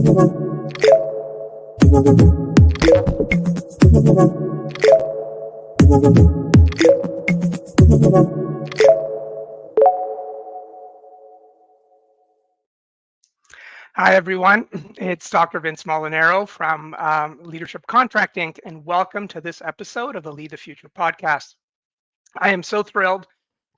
Hi, everyone. It's Dr. Vince Molinaro from Leadership Contract Inc., and welcome to this episode of the Lead the Future podcast. I am so thrilled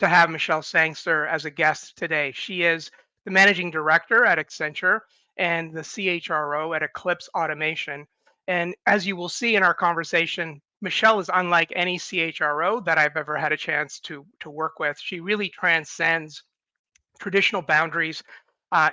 to have Michelle Sangster as a guest today. She is the Managing Director at Accenture and the CHRO at Eclipse Automation. And as you will see in our conversation, Michelle is unlike any CHRO that I've ever had a chance to work with. She really transcends traditional boundaries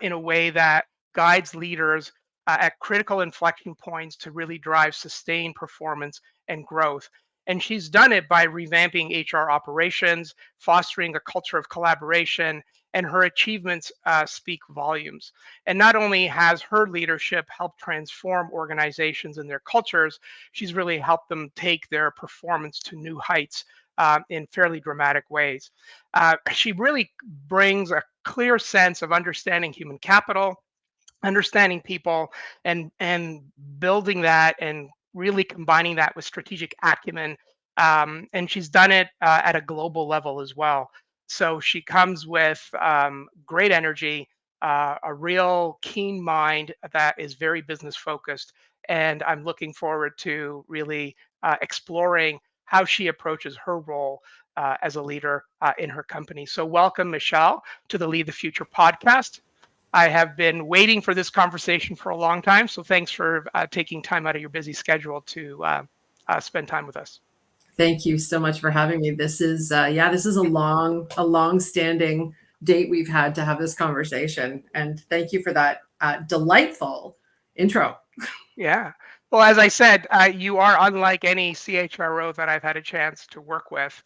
in a way that guides leaders at critical inflection points to really drive sustained performance and growth. And she's done it by revamping HR operations, fostering a culture of collaboration, and her achievements speak volumes. And not only has her leadership helped transform organizations and their cultures, she's really helped them take their performance to new heights in fairly dramatic ways. She really brings a clear sense of understanding human capital, understanding people, and building that and really combining that with strategic acumen. And she's done it at a global level as well. So she comes with great energy, a real keen mind that is very business focused. And I'm looking forward to really exploring how she approaches her role as a leader in her company. So, welcome, Michelle, to the Lead the Future podcast. I have been waiting for this conversation for a long time. So, thanks for taking time out of your busy schedule to spend time with us. Thank you so much for having me. This is this is a long-standing date we've had to have this conversation, and thank you for that delightful intro. Yeah. Well, as I said, you are unlike any CHRO that I've had a chance to work with,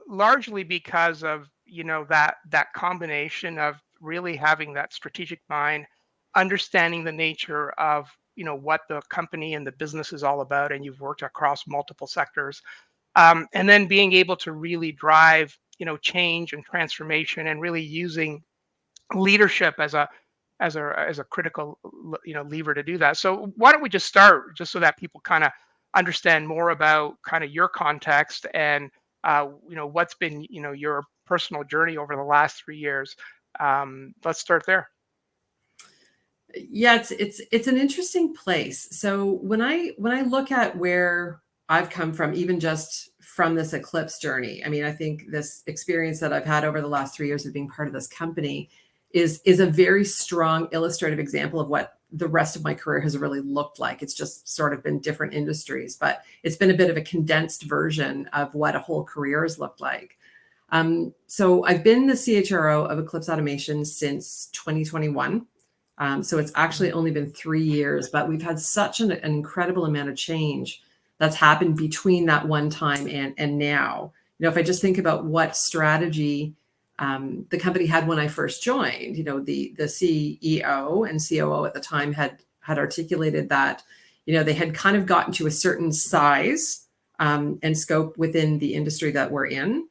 largely because of that combination of really having that strategic mind, understanding the nature of what the company and the business is all about, and you've worked across multiple sectors, and then being able to really drive change and transformation, and really using leadership as a critical lever to do that. So why don't we just start, just so that people kind of understand more about kind of your context and what's been your personal journey over the last 3 years. Let's start there. Yeah, it's an interesting place. So when I look at where I've come from, even just from this Eclipse journey, I mean, I think this experience that I've had over the last 3 years of being part of this company is a very strong illustrative example of what the rest of my career has really looked like. It's just sort of been different industries, but it's been a bit of a condensed version of what a whole career has looked like. So I've been the CHRO of Eclipse Automation since 2021. So it's actually only been 3 years, but we've had such an incredible amount of change that's happened between that one time and now. If I just think about what strategy the company had when I first joined, the CEO and COO at the time had articulated that, they had kind of gotten to a certain size and scope within the industry that we're in,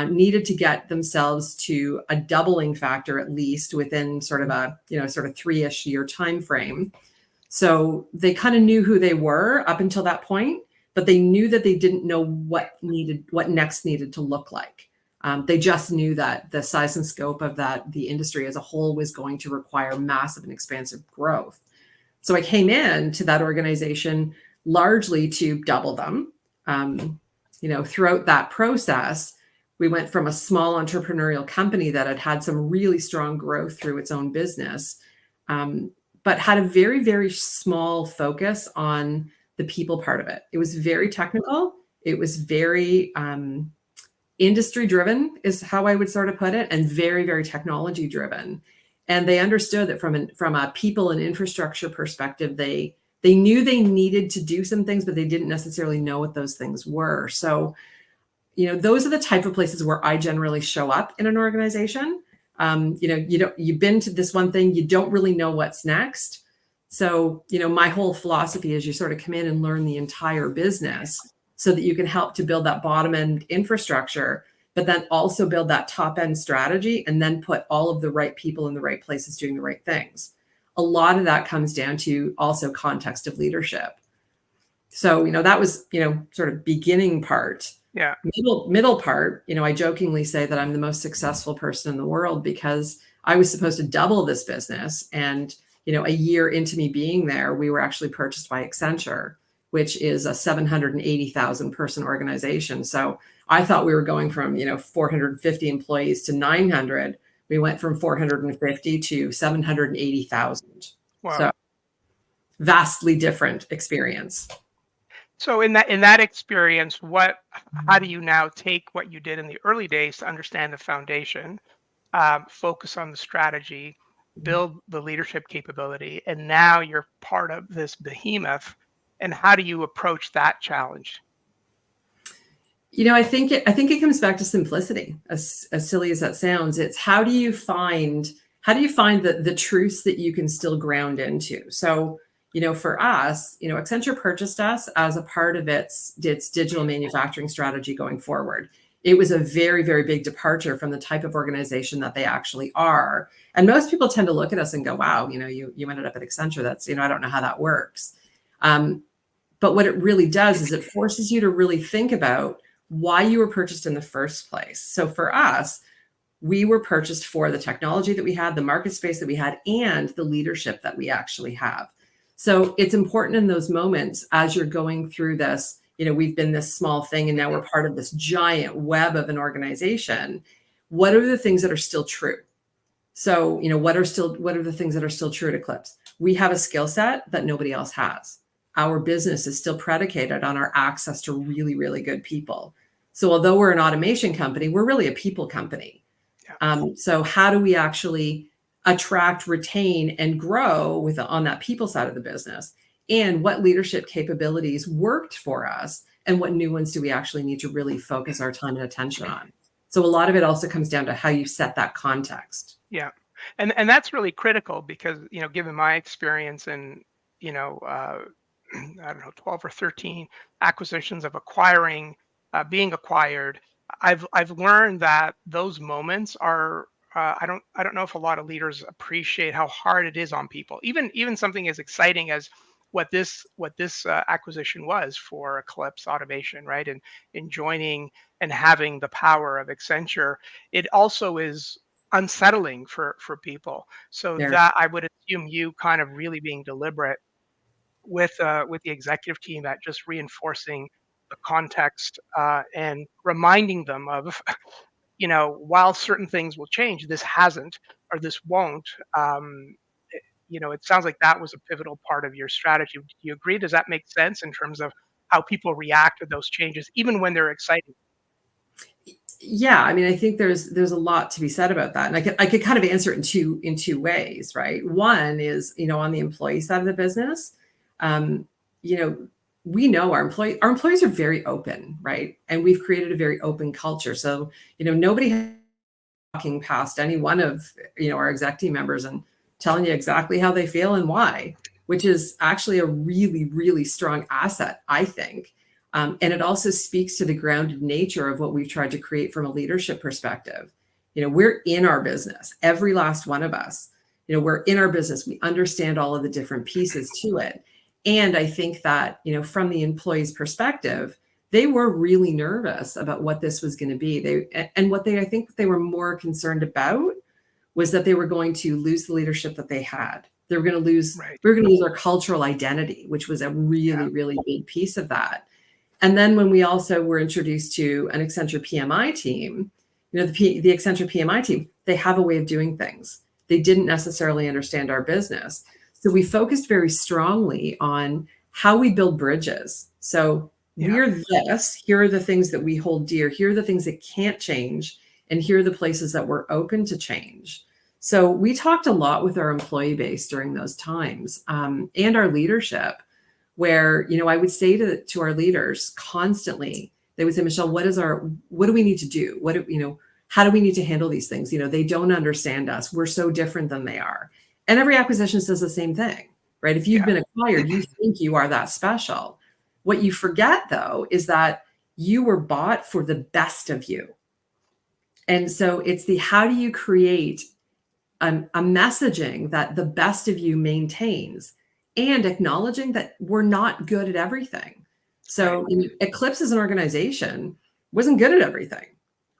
needed to get themselves to a doubling factor, at least within sort of a 3-ish year time frame. So they kind of knew who they were up until that point, but they knew that they didn't know what next needed to look like. They just knew that the size and scope of the industry as a whole was going to require massive and expansive growth. So I came in to that organization largely to double them. Throughout that process, we went from a small entrepreneurial company that had had some really strong growth through its own business, but had a very, very small focus on the people part of it. It was very technical. It was very industry driven is how I would sort of put it, and very, very technology driven. And they understood that from a people and infrastructure perspective, they knew they needed to do some things, but they didn't necessarily know what those things were. So, those are the type of places where I generally show up in an organization. You've been to this one thing, you don't really know what's next. So, my whole philosophy is you sort of come in and learn the entire business so that you can help to build that bottom end infrastructure, but then also build that top end strategy and then put all of the right people in the right places doing the right things. a lot of that comes down to also context of leadership. So, that was, sort of beginning part. Yeah. Middle part, I jokingly say that I'm the most successful person in the world because I was supposed to double this business. And, a year into me being there, we were actually purchased by Accenture, which is a 780,000 person organization. So I thought we were going from, 450 employees to 900. We went from 450 to 780,000. Wow. So vastly different experience. So in that experience, how do you now take what you did in the early days to understand the foundation, focus on the strategy, build the leadership capability, and now you're part of this behemoth? And how do you approach that challenge? I think it comes back to simplicity. As silly as that sounds, it's how do you find the truths that you can still ground into. So, for us, Accenture purchased us as a part of its digital manufacturing strategy going forward. It was a very, very big departure from the type of organization that they actually are. And most people tend to look at us and go, wow, you ended up at Accenture. That's, I don't know how that works. But what it really does is it forces you to really think about why you were purchased in the first place. So for us, we were purchased for the technology that we had, the market space that we had, and the leadership that we actually have. So it's important in those moments as you're going through this, we've been this small thing and now we're part of this giant web of an organization. What are the things that are still true? So, what are the things that are still true at Eclipse? We have a skill set that nobody else has. Our business is still predicated on our access to really, really good people. So although we're an automation company, we're really a people company. Yeah. So how do we actually attract, retain, and grow on that people side of the business? And what leadership capabilities worked for us? And what new ones do we actually need to really focus our time and attention on? So a lot of it also comes down to how you set that context. Yeah. And that's really critical because, given my experience in, I don't know, 12 or 13 acquisitions of being acquired, I've learned that those moments are, I don't know if a lot of leaders appreciate how hard it is on people. Even something as exciting as what this acquisition was for Eclipse Automation, right? And in joining and having the power of Accenture, it also is unsettling for people. So There. that I would assume you kind of really being deliberate with the executive team at just reinforcing the context, and reminding them of, while certain things will change, this hasn't or this won't. It sounds like that was a pivotal part of your strategy. Do you agree? Does that make sense in terms of how people react to those changes, even when they're exciting? Yeah, I mean, I think there's a lot to be said about that, and I could kind of answer it in two ways, right? One is, on the employee side of the business, um, you know, we know our employees are very open, right? And we've created a very open culture. So, nobody walking past any one of, our exec team members and telling you exactly how they feel and why, which is actually a really, really strong asset, I think. And it also speaks to the grounded nature of what we've tried to create from a leadership perspective. We're in our business, every last one of us. We're in our business. We understand all of the different pieces to it. And I think that, from the employee's perspective, they were really nervous about what this was going to be. I think they were more concerned about was that they were going to lose the leadership that they had. They were going to lose, Right. we were going to lose our cultural identity, which was a really, Yeah. really big piece of that. And then when we also were introduced to an Accenture PMI team, the Accenture PMI team, they have a way of doing things. They didn't necessarily understand our business. So we focused very strongly on how we build bridges. So Yeah. we're this, here are the things that we hold dear, here are the things that can't change, and here are the places that we're open to change. So we talked a lot with our employee base during those times, and our leadership, where, I would say to our leaders constantly, they would say, Michelle, what do we need to do? How do we need to handle these things? They don't understand us. We're so different than they are. And every acquisition says the same thing, right? If you've Yeah. been acquired, you think you are that special. What you forget, though, is that you were bought for the best of you. And so it's how do you create a messaging that the best of you maintains, and acknowledging that we're not good at everything. So Right. Eclipse as an organization wasn't good at everything.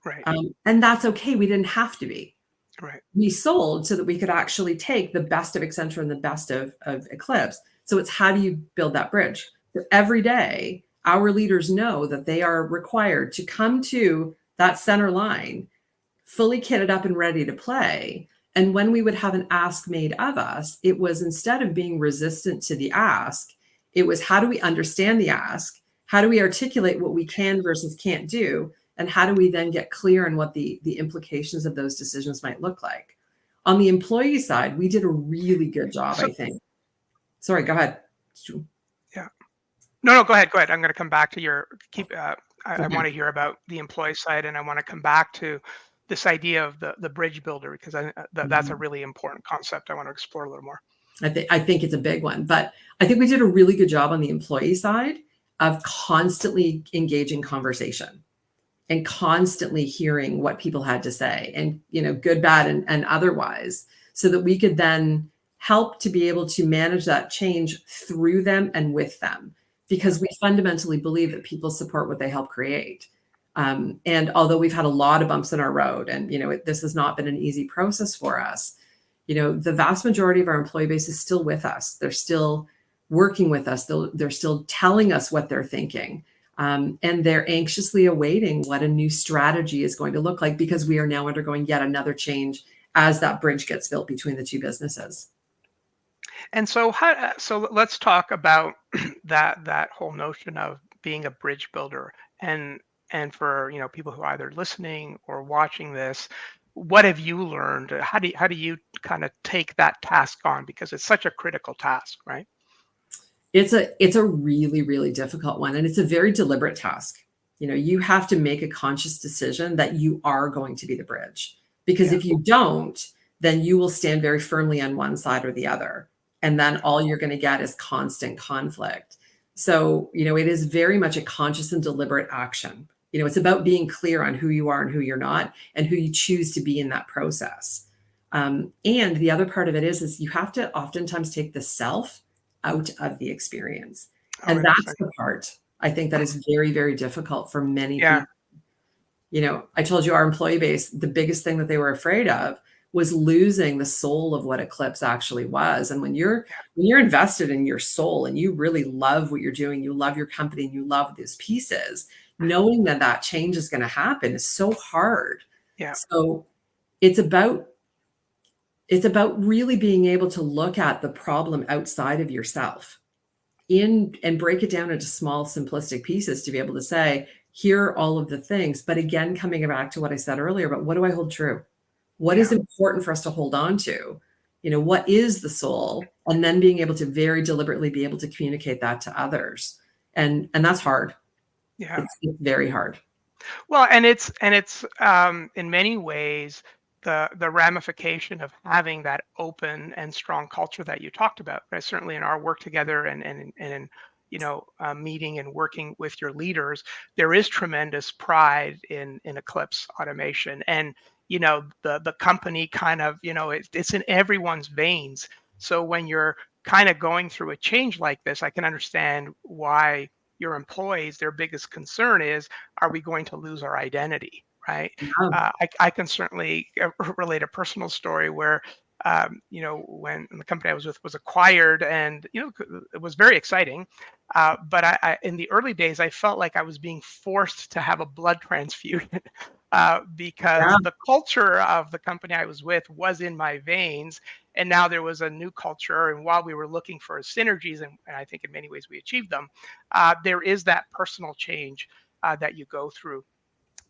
Right. And that's okay. We didn't have to be. Right. We sold so that we could actually take the best of Accenture and the best of Eclipse. So it's, how do you build that bridge? So every day, our leaders know that they are required to come to that center line fully kitted up and ready to play. And when we would have an ask made of us, it was, instead of being resistant to the ask, it was, how do we understand the ask? How do we articulate what we can versus can't do? And how do we then get clear on what the implications of those decisions might look like? On the employee side, we did a really good job, So I think. Sorry, go ahead. yeah. No, go ahead. Go ahead. I'm going to come back to your keep. I Okay. want to hear about the employee side, and I want to come back to this idea of the bridge builder, because that's a Mhm. really important concept I want to explore a little more. I think it's a big one, but I think we did a really good job on the employee side of constantly engaging conversation and constantly hearing what people had to say, and good, bad, and otherwise, so that we could then help to be able to manage that change through them and with them, Yeah. because we fundamentally believe that people support what they help create. And although we've had a lot of bumps in our road, and this has not been an easy process for us, the vast majority of our employee base is still with us. They're still working with us. They're still telling us what they're thinking. And they're anxiously awaiting what a new strategy is going to look like, because we are now undergoing yet another change as that bridge gets built between the two businesses. And so so let's talk about that whole notion of being a bridge builder, and for people who are either listening or watching this, what have you learned? How do you kind of take that task on, because it's such a critical task, right? It's a really, really difficult one, and it's a very deliberate task. You have to make a conscious decision that you are going to be the bridge, because Yeah. if you don't, then you will stand very firmly on one side or the other, and then all you're going to get is constant conflict. So it is very much a conscious and deliberate action. It's about being clear on who you are and who you're not, and who you choose to be in that process. And the other part of it is you have to oftentimes take the self out of the experience. Oh, And that's interesting. the part, I think, that is very, very difficult for many Yeah. people. I told you, our employee base, the biggest thing that they were afraid of was losing the soul of what Eclipse actually was. And when you're invested in your soul and you really love what you're doing, you love your company and you love these pieces, knowing that that change is going to happen is so hard. Yeah. So it's about really being able to look at the problem outside of yourself and break it down into small simplistic pieces, to be able to say, here are all of the things. But again, coming back to what I said earlier about, what do I hold true? What is Yeah. important for us to hold on to? What is the soul? And then being able to very deliberately be able to communicate that to others. And that's hard. Yeah. It's very hard. Well, and it's in many ways the ramification of having that open and strong culture that you talked about. Right? Certainly in our work together, and in meeting and working with your leaders, there is tremendous pride in Eclipse Automation, and the company kind of it's in everyone's veins. So when you're kind of going through a change like this, I can understand why your employees, their biggest concern is, are we going to lose our identity, right? Yeah. I can certainly relate a personal story where, when the company I was with was acquired, and it was very exciting, but in the early days, I felt like I was being forced to have a blood transfusion. Yeah. Because the culture of the company I was with was in my veins, and now there was a new culture. And while we were looking for synergies, and I think in many ways we achieved them, there is that personal change that you go through.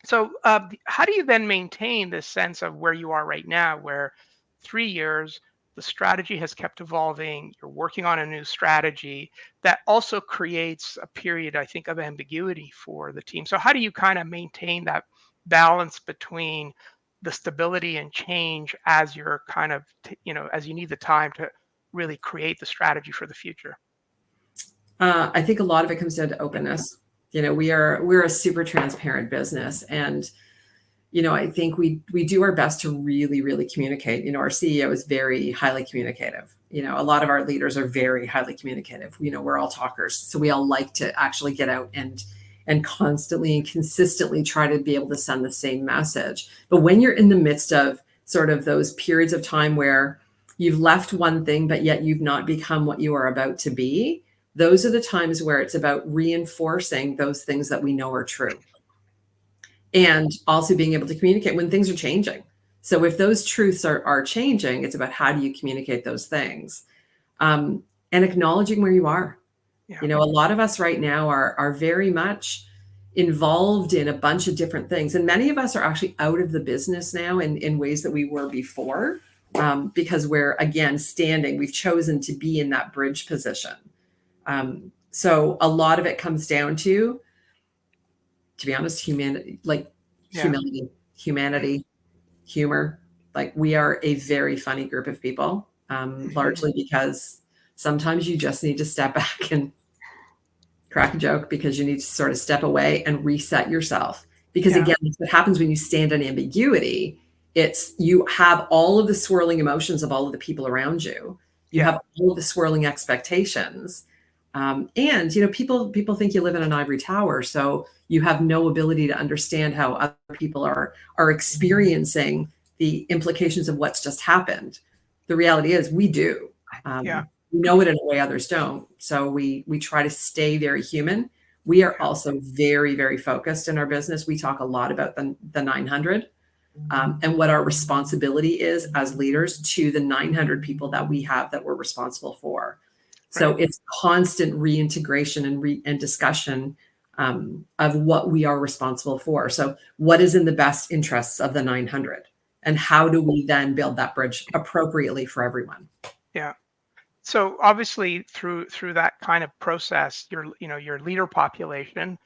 So, how do you then maintain this sense of where you are right now, where 3 years, the strategy has kept evolving, you're working on a new strategy that also creates a period, I think, of ambiguity for the team. So, how do you kind of maintain that balance between the stability and change as you're kind of, as you need the time to really create the strategy for the future? I think a lot of it comes down to openness. We're a super transparent business, and I think we do our best to really, really communicate. Our CEO is very highly communicative. A lot of our leaders are very highly communicative. We're all talkers, so we all like to actually get out and constantly and consistently try to be able to send the same message. But when you're in the midst of sort of those periods of time where you've left one thing, but yet you've not become what you are about to be, those are the times where it's about reinforcing those things that we know are true. And also being able to communicate when things are changing. So if those truths are changing, it's about how do you communicate those things, and acknowledging where you are. Yeah. A lot of us right now are very much involved in a bunch of different things. And many of us are actually out of the business now in ways that we were before, because we're, again, we've chosen to be in that bridge position. So a lot of it comes down to be honest, humanity, humor. Like, we are a very funny group of people, largely because sometimes you just need to step back and crack a joke, because you need to sort of step away and reset yourself. Because again, that's what happens when you stand in ambiguity. It's you have all of the swirling emotions of all of the people around you. You have all of the swirling expectations. And people think you live in an ivory tower, so you have no ability to understand how other people are experiencing the implications of what's just happened. The reality is we do. We know it in a way others don't. So we try to stay very human. We are also very, very focused in our business. We talk a lot about the 900 and what our responsibility is as leaders to the 900 people that we have that we're responsible for. So it's constant reintegration and discussion of what we are responsible for. So what is in the best interests of the 900, and how do we then build that bridge appropriately for everyone? Yeah. So obviously through that kind of process, your leader population,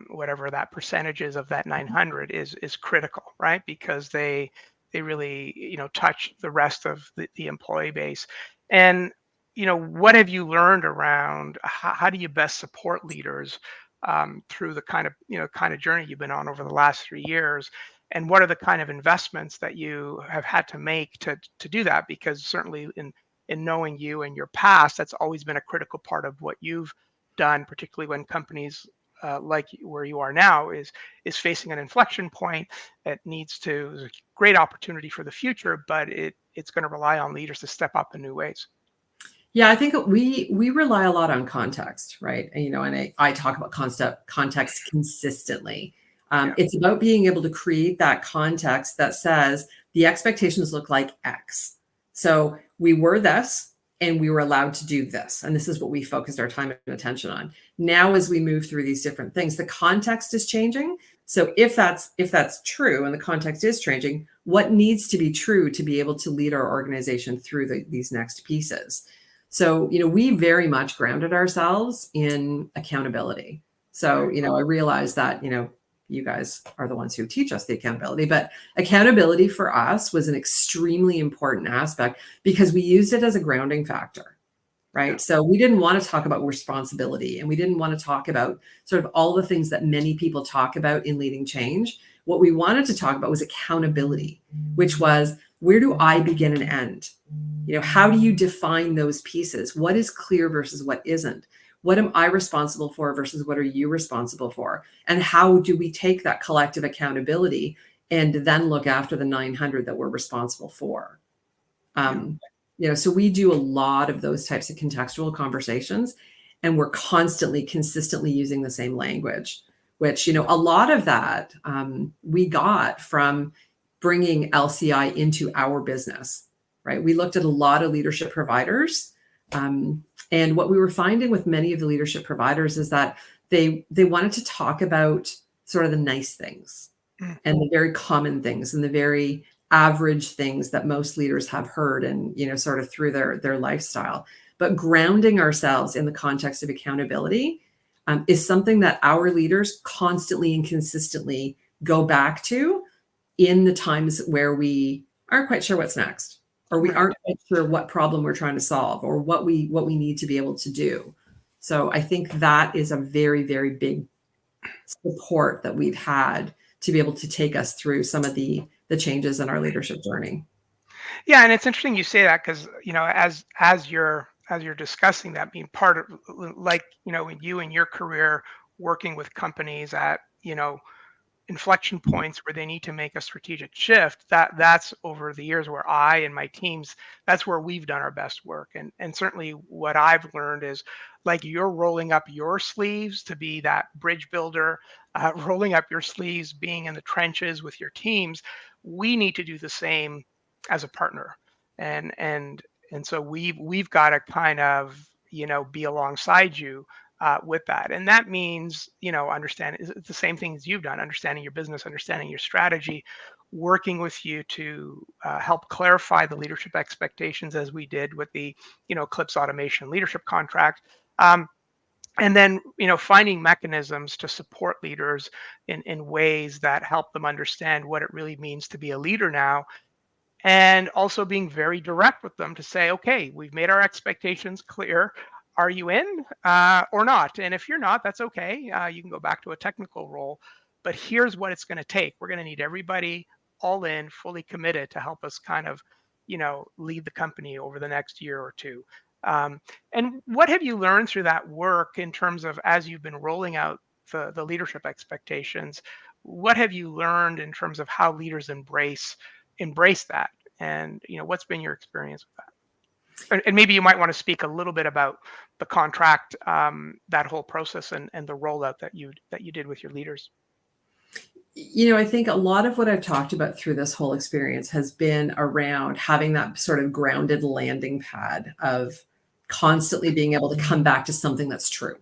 whatever that percentage is of that 900 is critical, right? Because they really touch the rest of the employee base. And what have you learned around how do you best support leaders through the kind of journey you've been on over the last 3 years? And what are the kind of investments that you have had to make to do that? Because certainly in knowing you and your past, that's always been a critical part of what you've done, particularly when companies like where you are now is facing an inflection point that is a great opportunity for the future, but it's going to rely on leaders to step up in new ways. Yeah, I think we rely a lot on context, right? And I talk about context consistently. It's about being able to create that context that says the expectations look like X. So we were this, and we were allowed to do this. And this is what we focused our time and attention on. Now, as we move through these different things, the context is changing. So if that's true, and the context is changing, what needs to be true to be able to lead our organization through these next pieces? So, we very much grounded ourselves in accountability. So, I realize that, you guys are the ones who teach us the accountability, but accountability for us was an extremely important aspect because we used it as a grounding factor, right? Yeah. So we didn't want to talk about responsibility, and we didn't want to talk about sort of all the things that many people talk about in leading change. What we wanted to talk about was accountability, which was, where do I begin and end? How do you define those pieces? What is clear versus what isn't? What am I responsible for versus what are you responsible for? And how do we take that collective accountability and then look after the 900 that we're responsible for? So we do a lot of those types of contextual conversations, and we're constantly, consistently using the same language, which, a lot of that we got from bringing LCI into our business, right? We looked at a lot of leadership providers. And what we were finding with many of the leadership providers is that they wanted to talk about sort of the nice things and the very common things and the very average things that most leaders have heard and, sort of through their lifestyle. But grounding ourselves in the context of accountability is something that our leaders constantly and consistently go back to in the times where we aren't quite sure what's next, or we aren't quite sure what problem we're trying to solve, or what we need to be able to do. So I think that is a very, very big support that we've had to be able to take us through some of the changes in our leadership journey. Yeah, and it's interesting you say that because as you're discussing that being part of, like, you in your career working with companies at inflection points where they need to make a strategic shift, that's over the years where I and my teams, that's where we've done our best work. And certainly what I've learned is, like, you're rolling up your sleeves to be that bridge builder, rolling up your sleeves, being in the trenches with your teams. We need to do the same as a partner. And and and so we've got to kind of be alongside you with that. And that means, understand it's the same thing as you've done, understanding your business, understanding your strategy, working with you to help clarify the leadership expectations, as we did with the, Eclipse Automation leadership contract. Um, and then, finding mechanisms to support leaders in ways that help them understand what it really means to be a leader now, and also being very direct with them to say, okay, we've made our expectations clear. Are you in or not? And if you're not, that's okay. You can go back to a technical role. But here's what it's going to take. We're going to need everybody all in, fully committed to help us kind of, lead the company over the next year or two. Um, and what have you learned through that work in terms of, as you've been rolling out the leadership expectations? What have you learned in terms of how leaders embrace that? And what's been your experience with that? And maybe you might want to speak a little bit about the contract, that whole process, and the rollout that you did with your leaders. I think a lot of what I've talked about through this whole experience has been around having that sort of grounded landing pad of constantly being able to come back to something that's true,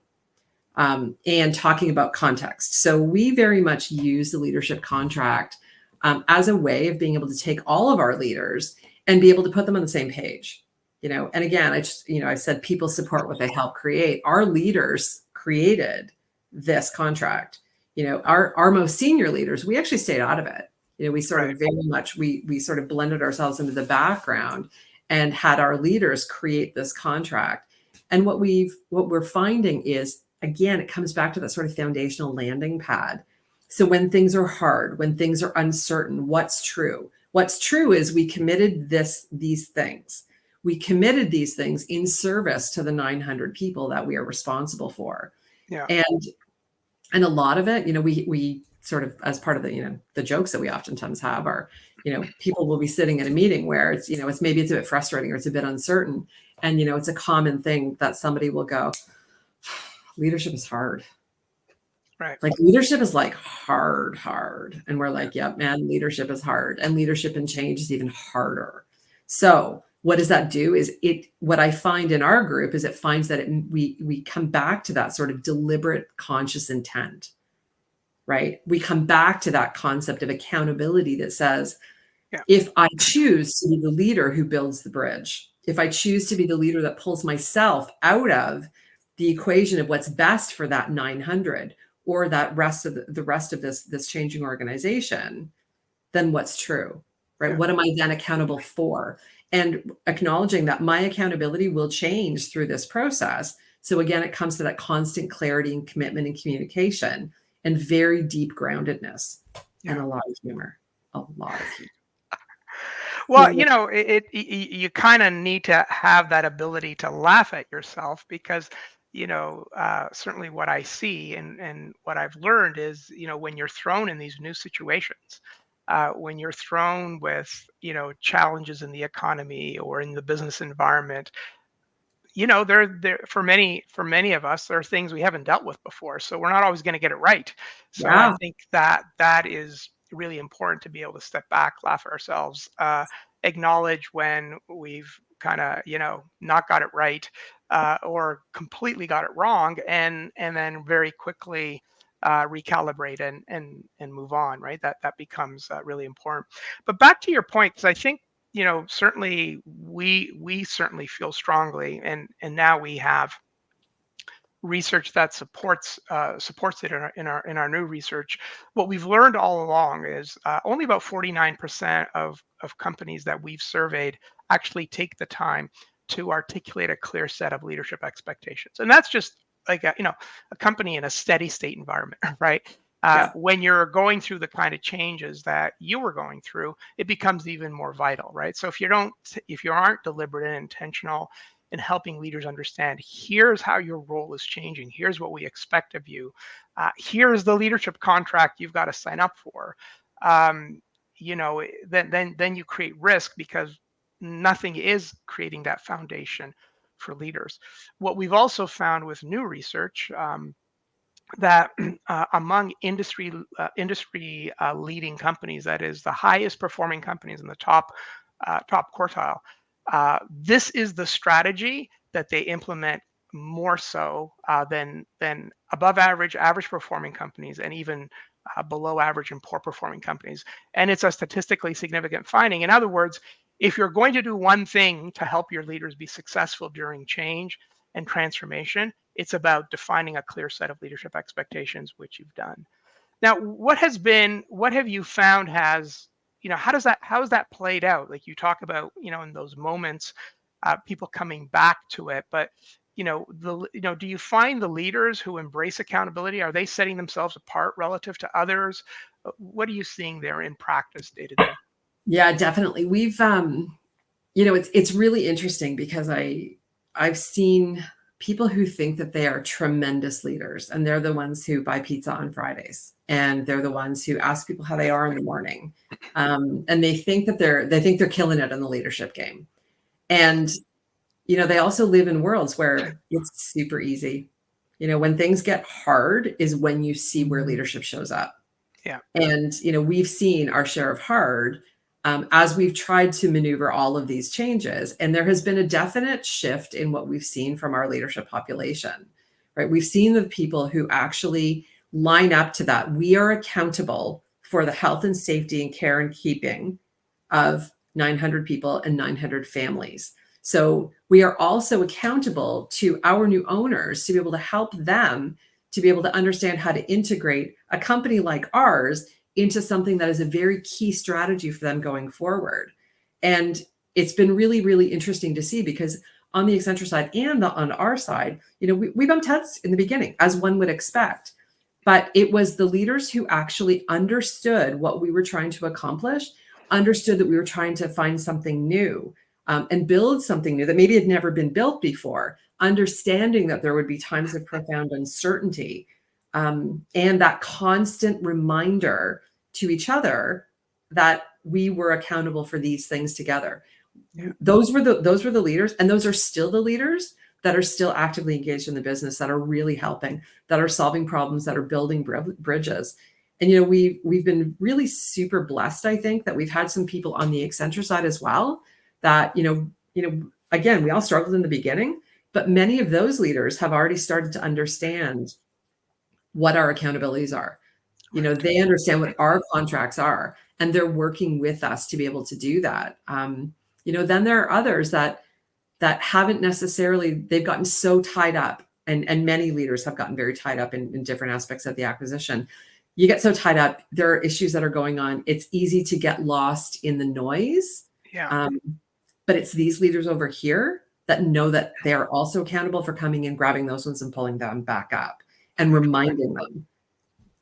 and talking about context. So we very much use the leadership contract as a way of being able to take all of our leaders and be able to put them on the same page. And again, I said people support what they help create. Our leaders created this contract. Our most senior leaders, we actually stayed out of it. We sort Right. of very much, we sort of blended ourselves into the background and had our leaders create this contract. And what we're finding is, again, it comes back to that sort of foundational landing pad. So when things are hard, when things are uncertain, what's true? What's true is we committed these things. We committed these things in service to the 900 people that we are responsible for. Yeah. And a lot of it, we sort of, as part of the jokes that we oftentimes have are, people will be sitting in a meeting where it's maybe it's a bit frustrating or it's a bit uncertain. And, it's a common thing that somebody will go, leadership is hard. Right. Like leadership is like hard. And we're like, yeah, man, leadership is hard. And leadership and change is even harder. So what does that do is what I find in our group is it finds that we come back to that sort of deliberate conscious intent, right? We come back to that concept of accountability that says, Yeah. if I choose to be the leader who builds the bridge, if I choose to be the leader that pulls myself out of the equation of what's best for that 900 or that rest of the rest of this changing organization, then what's true, right? Yeah. What am I then accountable for? And acknowledging that my accountability will change through this process. So again, it comes to that constant clarity and commitment and communication and very deep groundedness and Yeah. a lot of humor, a lot of Well, humor. you kind of need to have that ability to laugh at yourself, because certainly what I see and what I've learned is, when you're thrown in these new situations, when you're thrown with challenges in the economy or in the business environment, there for many of us, there are things we haven't dealt with before, so we're not always going to get it right. So I Yeah. think that is really important, to be able to step back, laugh at ourselves, acknowledge when we've kind of not got it right, or completely got it wrong, and then very quickly recalibrate and move on, right? That becomes really important. But back to your point, because I think, certainly we certainly feel strongly, and now we have research that supports it in our new research. What we've learned all along is, only about 49% of companies that we've surveyed actually take the time to articulate a clear set of leadership expectations, and that's just like a company in a steady state environment, right? Yeah. When you're going through the kind of changes that you were going through, it becomes even more vital, right? So if you aren't deliberate and intentional in helping leaders understand, here's how your role is changing, here's what we expect of you, here's the leadership contract you've got to sign up for. Um, then you create risk because nothing is creating that foundation for leaders. What we've also found with new research, that among industry leading companies, that is the highest performing companies in the top quartile, this is the strategy that they implement more so than above average performing companies, and even below average and poor performing companies. And it's a statistically significant finding. In other words, if you're going to do one thing to help your leaders be successful during change and transformation, it's about defining a clear set of leadership expectations, which you've done. Now, what have you found has, how has that played out? Like you talk about, in those moments, people coming back to it, but do you find the leaders who embrace accountability, are they setting themselves apart relative to others? What are you seeing there in practice day to day? Yeah, definitely. We've it's really interesting because I've seen people who think that they are tremendous leaders, and they're the ones who buy pizza on Fridays, and they're the ones who ask people how they are in the morning. And they think that they're killing it in the leadership game. And they also live in worlds where it's super easy. When things get hard is when you see where leadership shows up. Yeah. And, we've seen our share of hard as we've tried to maneuver all of these changes. And there has been a definite shift in what we've seen from our leadership population, right? We've seen the people who actually line up to that. We are accountable for the health and safety and care and keeping of 900 people and 900 families. So we are also accountable to our new owners to be able to help them to be able to understand how to integrate a company like ours into something that is a very key strategy for them going forward. And it's been really, really interesting to see, because on the Accenture side and on our side, we bumped heads in the beginning, as one would expect. But it was the leaders who actually understood what we were trying to accomplish, understood that we were trying to find something new, and build something new that maybe had never been built before, understanding that there would be times of profound uncertainty, and that constant reminder to each other that we were accountable for these things together. Yeah. Those were the leaders, and those are still the leaders that are still actively engaged in the business, that are really helping, that are solving problems, that are building bridges. And we've been really super blessed, I think, that we've had some people on the Accenture side as well that again, we all struggled in the beginning, but many of those leaders have already started to understand what our accountabilities are. Right. They understand what our contracts are, and they're working with us to be able to do that. Then there are others that haven't necessarily, they've gotten so tied up, and many leaders have gotten very tied up in different aspects of the acquisition. You get so tied up, there are issues that are going on. It's easy to get lost in the noise. Yeah. But it's these leaders over here that know that they are also accountable for coming in, grabbing those ones and pulling them back up and 100%. reminding them.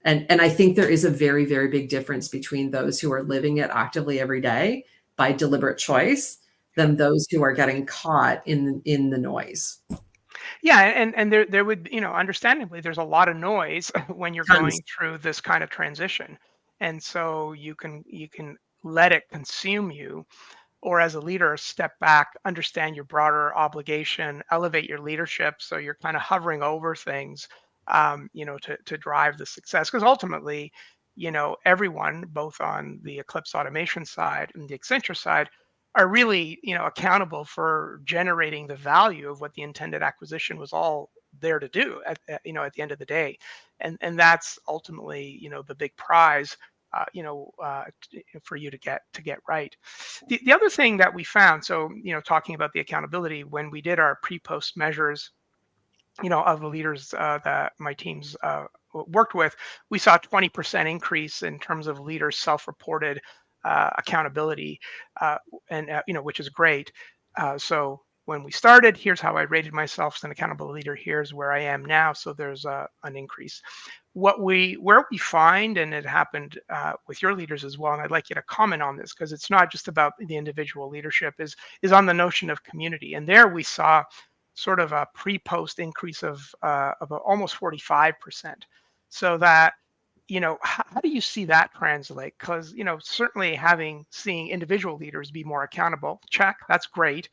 And I think there is a very, very big difference between those who are living it actively every day by deliberate choice than those who are getting caught in the noise. Yeah, and there would, understandably, there's a lot of noise when you're Tons. going through this kind of transition. And so you can let it consume you, or as a leader, step back, understand your broader obligation, elevate your leadership, so you're kind of hovering over things, to drive the success. Because ultimately, everyone, both on the Eclipse Automation side and the Accenture side, are really, accountable for generating the value of what the intended acquisition was all there to do at the end of the day. And that's ultimately, the big prize, for you to get right. The other thing that we found, so, talking about the accountability, when we did our pre-post measures, of the leaders that my teams worked with, we saw a 20% increase in terms of leaders self-reported accountability, and which is great. So when we started, here's how I rated myself as an accountable leader. Here's where I am now. So there's an increase. where we find, and it happened with your leaders as well, and I'd like you to comment on this because it's not just about the individual leadership, is on the notion of community. And there we saw sort of a pre-post increase of almost 45%. So that, how do you see that translate? Because, certainly seeing individual leaders be more accountable, check, that's great.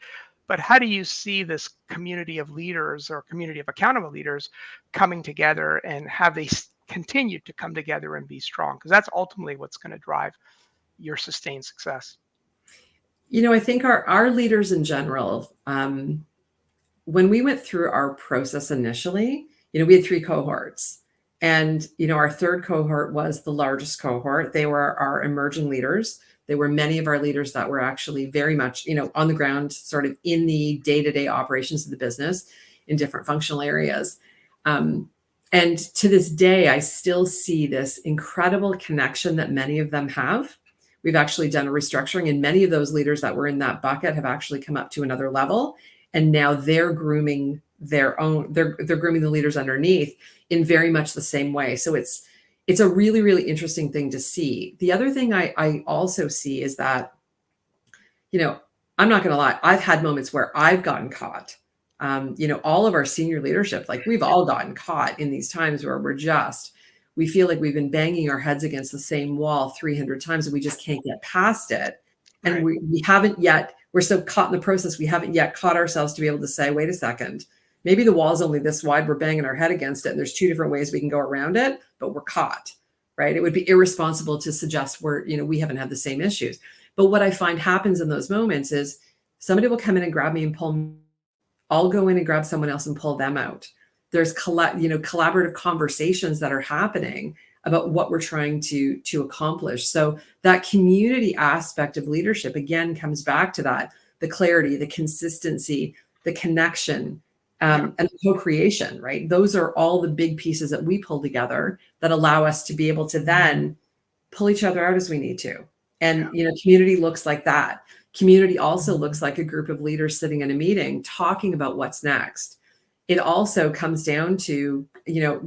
But how do you see this community of leaders or community of accountable leaders coming together, and have they continue to come together and be strong? Because that's ultimately what's going to drive your sustained success. I think our leaders in general, when we went through our process initially, we had 3 cohorts. And, our third cohort was the largest cohort. They were our emerging leaders. They were many of our leaders that were actually very much, on the ground, sort of in the day-to-day operations of the business in different functional areas. And to this day, I still see this incredible connection that many of them have. We've actually done a restructuring, and many of those leaders that were in that bucket have actually come up to another level. And now they're grooming they're grooming the leaders underneath in very much the same way. So it's a really, really interesting thing to see. The other thing I also see is that, I'm not going to lie, I've had moments where I've gotten caught. All of our senior leadership, like we've all gotten caught in these times where we feel like we've been banging our heads against the same wall 300 times and we just can't get past it. And Right. we haven't yet, we're so caught in the process, we haven't yet caught ourselves to be able to say, wait a second, maybe the wall's only this wide, we're banging our head against it, and there's 2 different ways we can go around it, but we're caught, right? It would be irresponsible to suggest we haven't had the same issues. But what I find happens in those moments is somebody will come in and grab me and pull me. I'll go in and grab someone else and pull them out. There's collaborative conversations that are happening about what we're trying to accomplish. So that community aspect of leadership, again, comes back to that, the clarity, the consistency, the connection, and the co-creation, right? Those are all the big pieces that we pull together that allow us to be able to then pull each other out as we need to. And, community looks like that. Community also looks like a group of leaders sitting in a meeting talking about what's next. It also comes down to,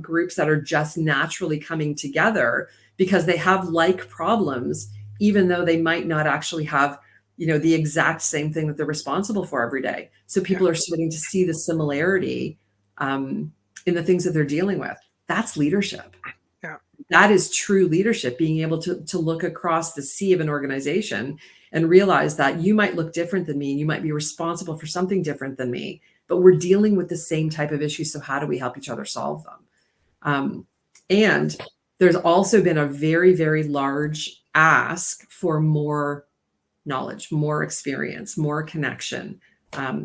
groups that are just naturally coming together because they have like problems, even though they might not actually have, the exact same thing that they're responsible for every day. So people are starting to see the similarity in the things that they're dealing with. That's leadership. Yeah. That is true leadership, being able to look across the sea of an organization and realize that you might look different than me and you might be responsible for something different than me, but we're dealing with the same type of issues. So how do we help each other solve them? And there's also been a very, very large ask for more knowledge, more experience, more connection,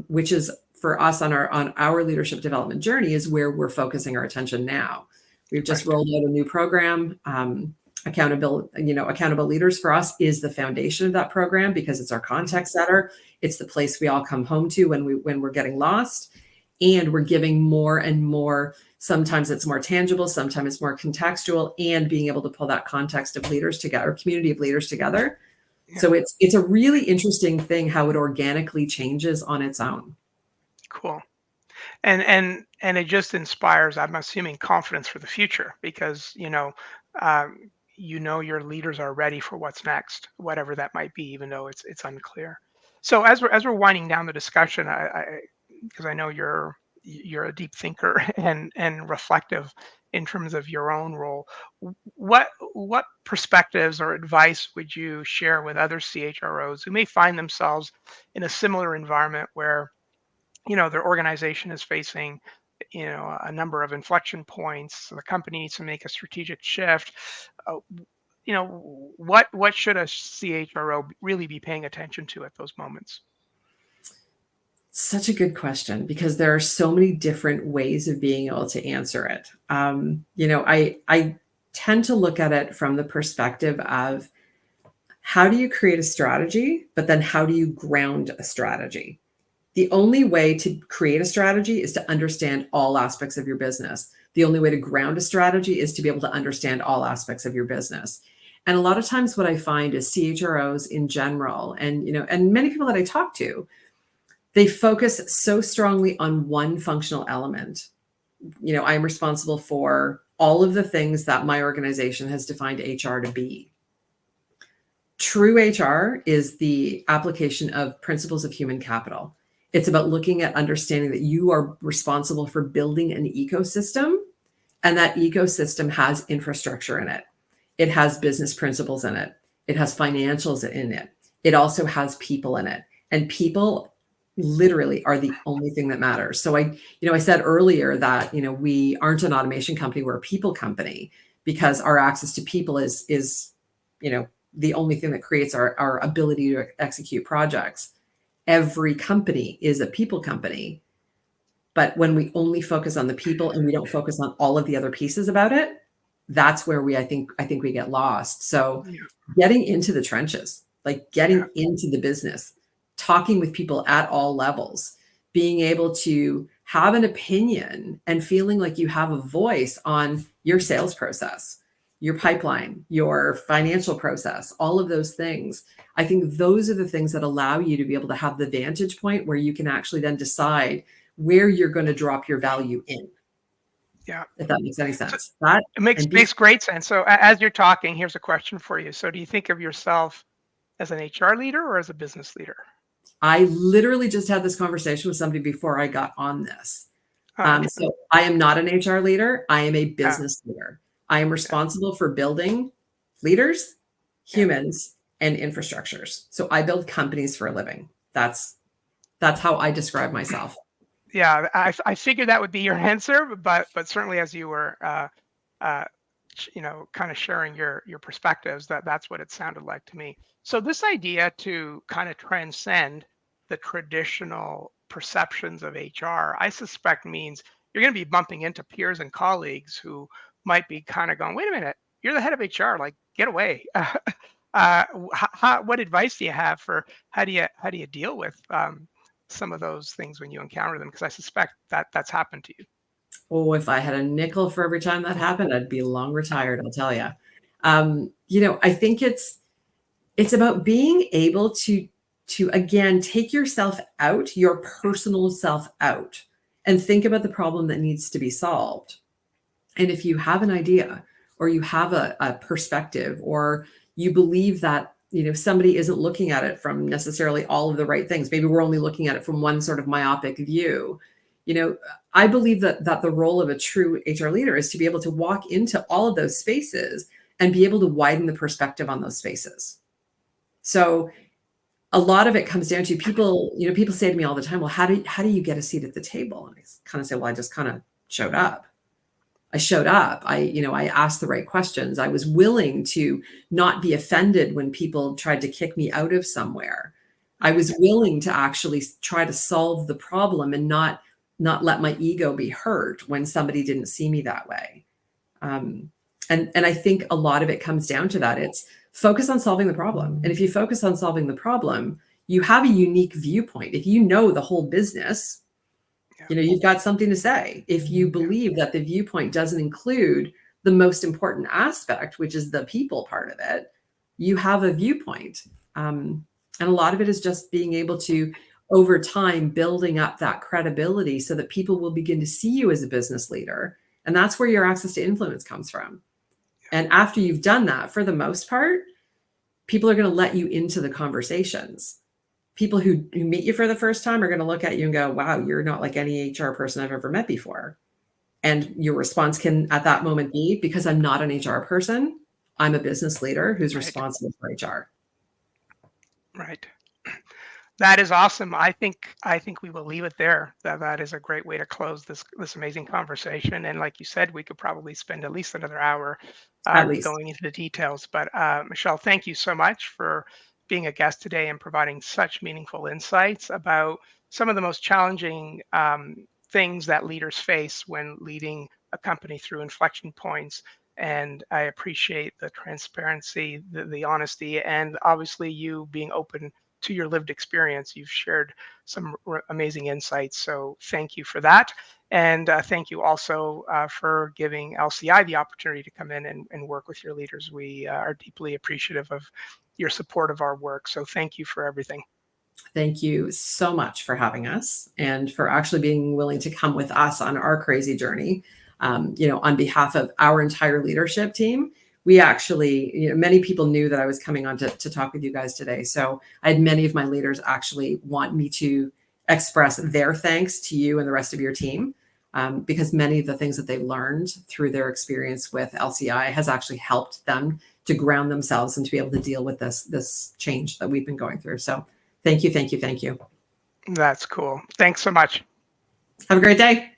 which is for us on our leadership development journey is where we're focusing our attention now. We've just rolled out a new program. Accountable leaders for us is the foundation of that program because it's our context setter. It's the place we all come home to when we're getting lost, and we're giving more and more. Sometimes it's more tangible, sometimes it's more contextual, and being able to pull that context of leaders together, or community of leaders together. Yeah. So it's a really interesting thing how it organically changes on its own. Cool. And it just inspires, I'm assuming, confidence for the future because your leaders are ready for what's next, whatever that might be, even though it's unclear. So as we're winding down the discussion, because I know you're a deep thinker and reflective in terms of your own role, what perspectives or advice would you share with other CHROs who may find themselves in a similar environment where their organization is facing a number of inflection points, so the company needs to make a strategic shift? What should a CHRO really be paying attention to at those moments? Such a good question, because there are so many different ways of being able to answer it. I tend to look at it from the perspective of how do you create a strategy, but then how do you ground a strategy? The only way to create a strategy is to understand all aspects of your business. The only way to ground a strategy is to be able to understand all aspects of your business. And a lot of times what I find is CHROs in general, and many people that I talk to, they focus so strongly on one functional element. I'm responsible for all of the things that my organization has defined HR to be. True HR is the application of principles of human capital. It's about looking at understanding that you are responsible for building an ecosystem, and that ecosystem has infrastructure in it. It has business principles in it. It has financials in it. It also has people in it. And people literally are the only thing that matters. So I said earlier that, we aren't an automation company, we're a people company, because our access to people is, the only thing that creates our ability to execute projects. Every company is a people company. But when we only focus on the people and we don't focus on all of the other pieces about it, that's where I think we get lost. So Yeah. getting into the trenches, like getting Yeah. into the business, talking with people at all levels, being able to have an opinion and feeling like you have a voice on your sales process, your pipeline, your financial process, all of those things. I think those are the things that allow you to be able to have the vantage point where you can actually then decide where you're going to drop your value in, Yeah. if that makes any So sense. That it makes and be makes great sense. So as you're talking, here's a question for you. So do you think of yourself as an HR leader or as a business leader? I literally just had this conversation with somebody before I got on this. Oh, okay. So I am not an HR leader. I am a Yeah. business leader. I am Yeah. responsible for building leaders, Yeah. humans, and infrastructures. So I build companies for a living. That's how I describe myself. Yeah. I figured that would be your answer, but certainly as you were uh, kind of sharing your perspectives, that's what it sounded like to me. So this idea to kind of transcend the traditional perceptions of HR, I suspect means you're going to be bumping into peers and colleagues who might be kind of going, "Wait a minute, you're the head of HR, like get away." What advice do you have for how do you deal with some of those things when you encounter them? Because I suspect that that's happened to you. Oh, if I had a nickel for every time that happened, I'd be long retired, I'll tell you. I think it's about being able to again take yourself out, your personal self out, and think about the problem that needs to be solved. And if you have an idea or you have a perspective or you believe that somebody isn't looking at it from necessarily all of the right things, maybe we're only looking at it from one sort of myopic view. you know I believe that the role of a true HR leader is to be able to walk into all of those spaces and be able to widen the perspective on those spaces. So a lot of it comes down to people. People say to me all the time, well, how do you get a seat at the table? And I kind of say, well, I just kind of showed up. I asked the right questions. I was willing to not be offended when people tried to kick me out of somewhere. I Right. was willing to actually try to solve the problem and not let my ego be hurt when somebody didn't see me that way. Um, and I think a lot of it comes down to that. It's focus on solving the problem. And if you focus on solving the problem, you have a unique viewpoint. If you know the whole business, Yeah. you've got something to say. If you Yeah. believe that the viewpoint doesn't include the most important aspect, which is the people part of it, you have a viewpoint. And a lot of it is just being able to, over time, building up that credibility so that people will begin to see you as a business leader. And that's where your access to influence comes from. And after you've done that, for the most part, people are going to let you into the conversations. People who meet you for the first time are going to look at you and go, wow, you're not like any HR person I've ever met before. And your response can at that moment be, because I'm not an HR person, I'm a business leader who's Right. responsible for HR. Right. That is awesome. I think we will leave it there. That is a great way to close this amazing conversation. And like you said, we could probably spend at least another hour At least. going into the details. But Michelle, thank you so much for being a guest today and providing such meaningful insights about some of the most challenging things that leaders face when leading a company through inflection points. And I appreciate the transparency, the honesty, and obviously you being open to your lived experience. You've shared some amazing insights. So thank you for that. And thank you also for giving LCI the opportunity to come in and work with your leaders. We are deeply appreciative of your support of our work. So thank you for everything. Thank you so much for having us and for actually being willing to come with us on our crazy journey. on behalf of our entire leadership team, we actually, many people knew that I was coming on to talk with you guys today. So I had many of my leaders actually want me to express their thanks to you and the rest of your team, because many of the things that they've learned through their experience with LCI has actually helped them to ground themselves and to be able to deal with this change that we've been going through. So thank you, thank you, thank you. That's cool. Thanks so much. Have a great day.